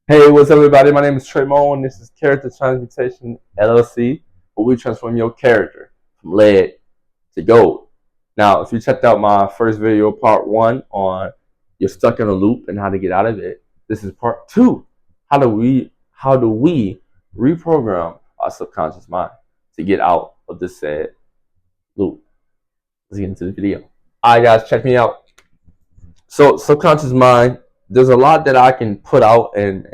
Hey, what's up, everybody? My name is Trey and this is Character Transmutation LLC, where we transform your character from lead to gold. Now, if you checked out my first video, part one, on you're stuck in a loop and how to get out of it, this is part two. How do we reprogram our subconscious mind to get out of this said loop? Let's get into the video. All right, guys, check me out. So, subconscious mind. There's a lot that I can put out and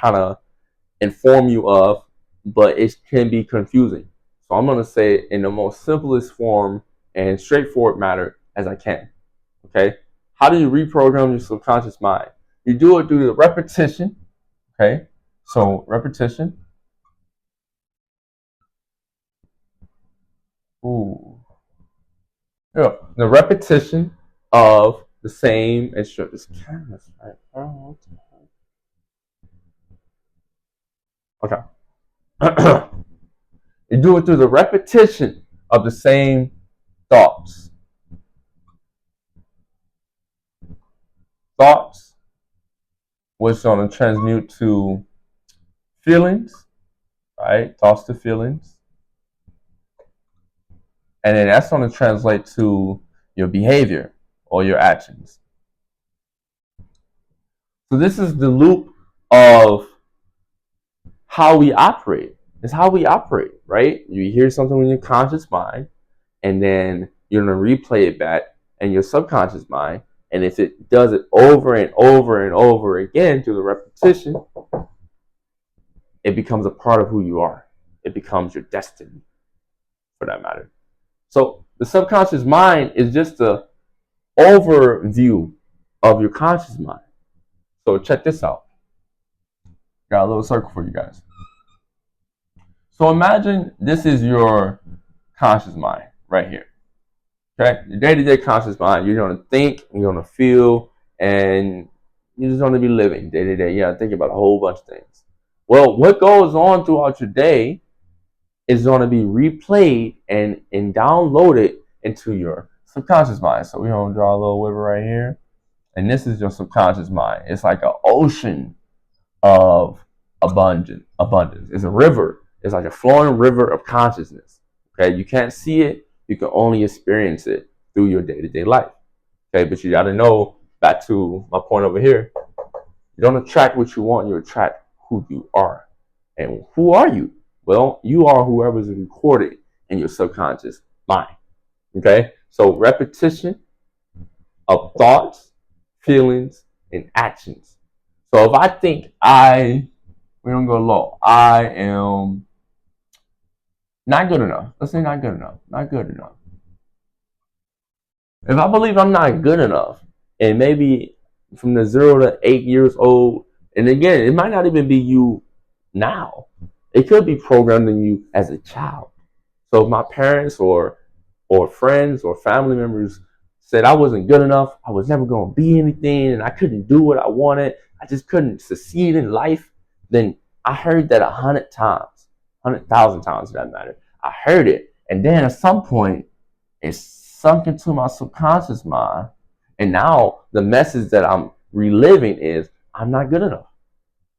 kind of inform you of, but it can be confusing. So I'm going to say it in the most simplest form and straightforward manner as I can. Okay? How do you reprogram your subconscious mind? You do it through the repetition. Okay? So repetition. Ooh. Yeah. The repetition of the same instruction. This camera's right. Oh, okay. You do it through the repetition of the same thoughts. Thoughts, which is going to transmute to feelings, right? Thoughts to feelings. And then that's going to translate to your behavior or your actions. So this is the loop of how we operate. It's how we operate, right? You hear something in your conscious mind, and then you're going to replay it back in your subconscious mind. And if it does it over and over and over again through the repetition, it becomes a part of who you are. It becomes your destiny, for that matter. So the subconscious mind is just an overview of your conscious mind. So check this out. Got a little circle for you guys. So imagine this is your conscious mind right here. Okay? Your day-to-day conscious mind. You're going to think, you're going to feel, and you're just going to be living day-to-day. Yeah, think about a whole bunch of things. Well, what goes on throughout your day is going to be replayed and downloaded into your subconscious mind. So we're going to draw a little river right here. And this is your subconscious mind. It's like an ocean of abundance. It's a river. It's like a flowing river of consciousness. Okay, you can't see it. You can only experience it through your day-to-day life. Okay, but you got to know, back to my point over here, you don't attract what you want. You attract who you are. And who are you? Well, you are whoever's recorded in your subconscious mind. Okay, so repetition of thoughts, feelings, and actions. So if I think we don't go low, I am not good enough. Let's say not good enough. Not good enough. If I believe I'm not good enough, and maybe from the 0 to 8 years old, and again, it might not even be you now. It could be programmed in you as a child. So if my parents or friends or family members said I wasn't good enough, I was never going to be anything, and I couldn't do what I wanted, I just couldn't succeed in life, then I heard that 100 times, 100,000 times for that matter. I heard it, and then at some point, it sunk into my subconscious mind, and now the message that I'm reliving is I'm not good enough.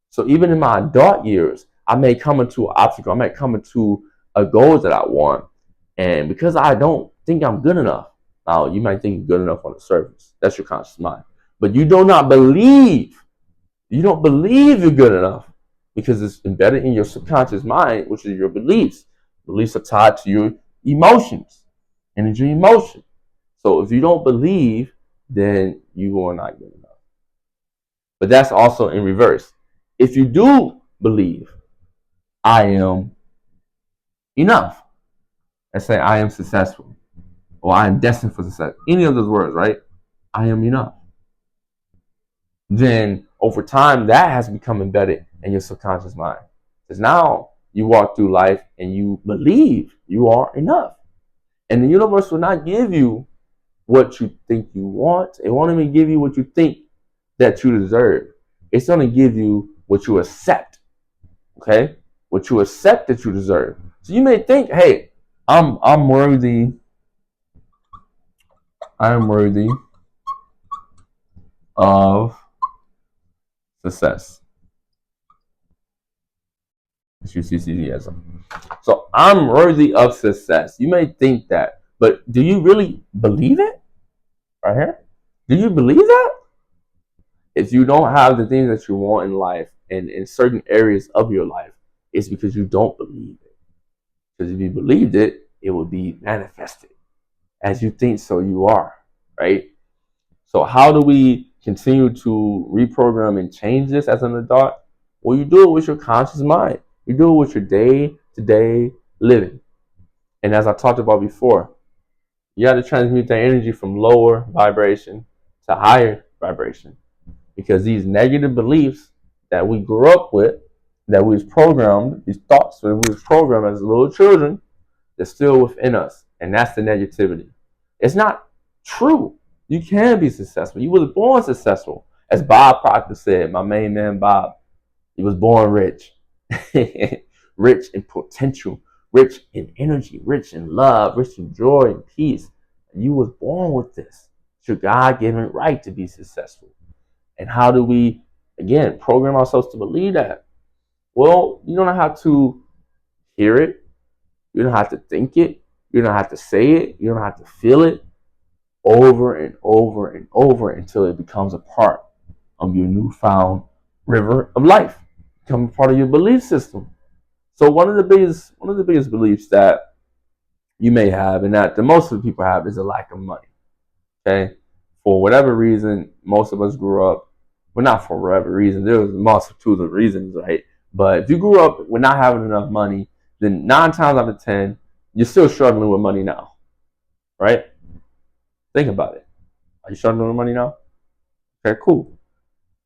So even in my adult years, I may come into an obstacle, I might come into a goal that I want, and because I don't think I'm good enough, now you might think you're good enough on the surface. That's your conscious mind. But you do not believe, you don't believe you're good enough because it's embedded in your subconscious mind, which is your beliefs. Beliefs are tied to your emotions, energy, emotion. So if you don't believe, then you are not good enough. But that's also in reverse. If you do believe, I am enough, let's say I am successful, or I am destined for success, any of those words, right? I am enough. Then over time, that has become embedded in your subconscious mind. Because now you walk through life and you believe you are enough. And the universe will not give you what you think you want. It won't even give you what you think that you deserve. It's going to give you what you accept. Okay? What you accept that you deserve. So you may think, hey, I'm worthy. I am worthy of success. It's your CCDism. So I'm worthy of success. You may think that, but do you really believe it? Right here? Do you believe that? If you don't have the things that you want in life and in certain areas of your life, it's because you don't believe it. Because if you believed it, it would be manifested. As you think, so you are, right? So how do we continue to reprogram and change this as an adult? Well, you do it with your conscious mind. You do it with your day-to-day living. And as I talked about before, you got to transmute that energy from lower vibration to higher vibration. Because these negative beliefs that we grew up with, that we was programmed, these thoughts that we was programmed as little children, they're still within us. And that's the negativity. It's not true. You can be successful. You was born successful. As Bob Proctor said, my main man Bob, he was born rich. Rich in potential, rich in energy, rich in love, rich in joy and peace. You was born with this. It's your God-given right to be successful. And how do we, again, program ourselves to believe that? Well, you don't have to hear it. You don't have to think it. You don't have to say it. You don't have to feel it over and over and over until it becomes a part of your newfound river of life, become a part of your belief system. So one of the biggest beliefs that you may have, and that the most of the people have, is a lack of money. Okay, for whatever reason, most of us grew up. Well, not for whatever reason. There was multitudes of reasons, right? But if you grew up with not having enough money, then 9 times out of 10, you're still struggling with money now, right? Think about it. Are you struggling with money now? Okay, cool.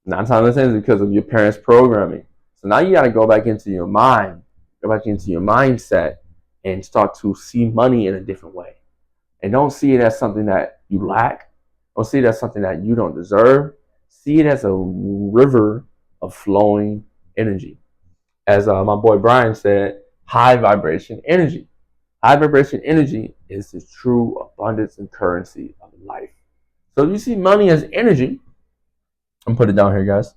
9 times out of 10 is because of your parents' programming. So now you got to go back into your mind, go back into your mindset, and start to see money in a different way. And don't see it as something that you lack. Don't see it as something that you don't deserve. See it as a river of flowing energy. As my boy Brian said, high vibration energy. High vibration energy is the true abundance and currency of life. So if you see money as energy, I'm put it down here, guys.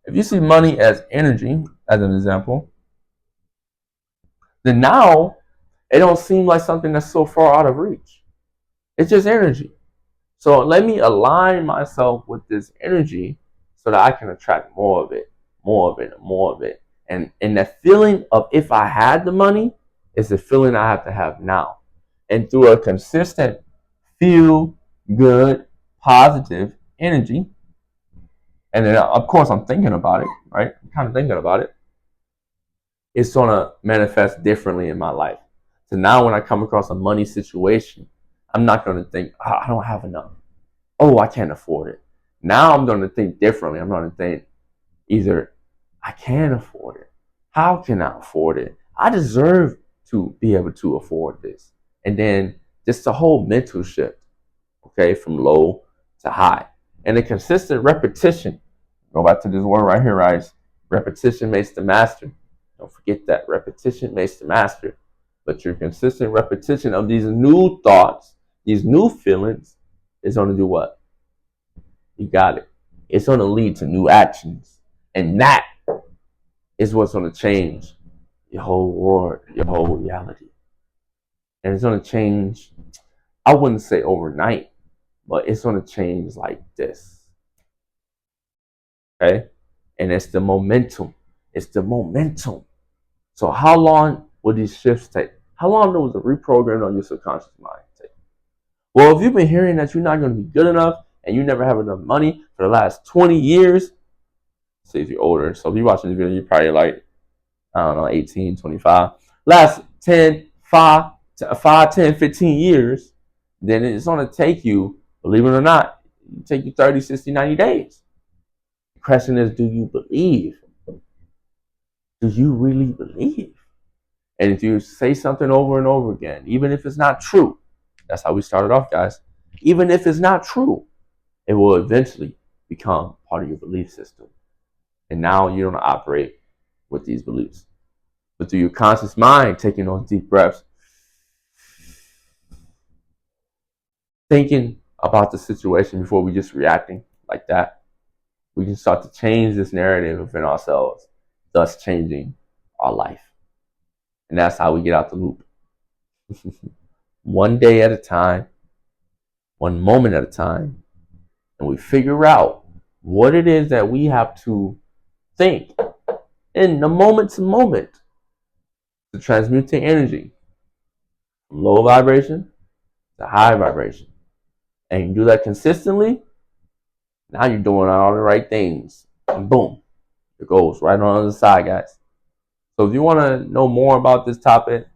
If you see money as energy, as an example, then now it don't seem like something that's so far out of reach. It's just energy. So let me align myself with this energy so that I can attract more of it, more of it, more of it. And that feeling of if I had the money is the feeling I have to have now. And through a consistent feel good, positive energy, and then of course I'm thinking about it, right? I'm kind of thinking about it. It's gonna manifest differently in my life. So now when I come across a money situation, I'm not gonna think, oh, I don't have enough. Oh, I can't afford it. Now I'm gonna think differently. I'm gonna think either I can afford it. How can I afford it? I deserve to be able to afford this. And then just the whole mental shift, okay, from low to high. And a consistent repetition. Go back to this word right here, guys. Repetition makes the master. Don't forget that. Repetition makes the master. But your consistent repetition of these new thoughts, these new feelings, is going to do what? You got it. It's going to lead to new actions. And that is what's going to change your whole world, your whole reality. And it's going to change, I wouldn't say overnight, but it's going to change like this. Okay? And it's the momentum. It's the momentum. So how long will these shifts take? How long does the reprogramming on your subconscious mind take? Well, if you've been hearing that you're not going to be good enough and you never have enough money for the last 20 years, say if you're older, so if you're watching this video, you're probably like, I don't know, 18, 25. Last 10, 5, 10, 15 years, then it's going to take you, believe it or not, take you 30, 60, 90 days. The question is, do you believe? Do you really believe? And if you say something over and over again, even if it's not true, that's how we started off, guys. Even if it's not true, it will eventually become part of your belief system. And now you don't operate with these beliefs. But through your conscious mind, taking those deep breaths, thinking about the situation before we just reacting like that, we can start to change this narrative within ourselves, thus changing our life. And that's how we get out the loop. One day at a time, one moment at a time, and we figure out what it is that we have to think in the moment to moment to transmute the energy from low vibration to high vibration. And you do that consistently, now you're doing all the right things. And boom, it goes right on the other side, guys. So if you want to know more about this topic,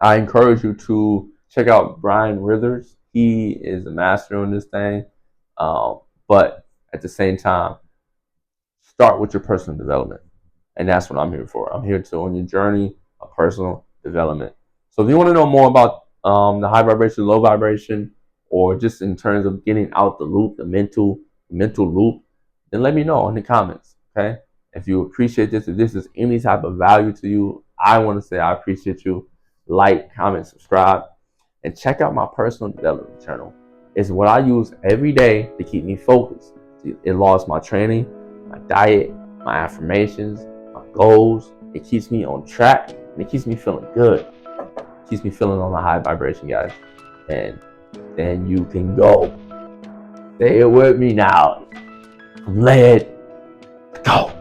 I encourage you to check out Brian Withers. He is a master on this thing. But at the same time, start with your personal development. And that's what I'm here for. I'm here to on your journey of personal development. So if you want to know more about the high vibration, low vibration, or just in terms of getting out the loop, the mental loop, then let me know in the comments. Okay. If you appreciate this, if this is any type of value to you, I want to say I appreciate you. Like, comment, subscribe, and check out my personal development channel. It's what I use every day to keep me focused. It involves my training, my diet, my affirmations, my goals. It keeps me on track, and it keeps me feeling good. It keeps me feeling on a high vibration, guys. And then you can go. Say it with me now. Let go.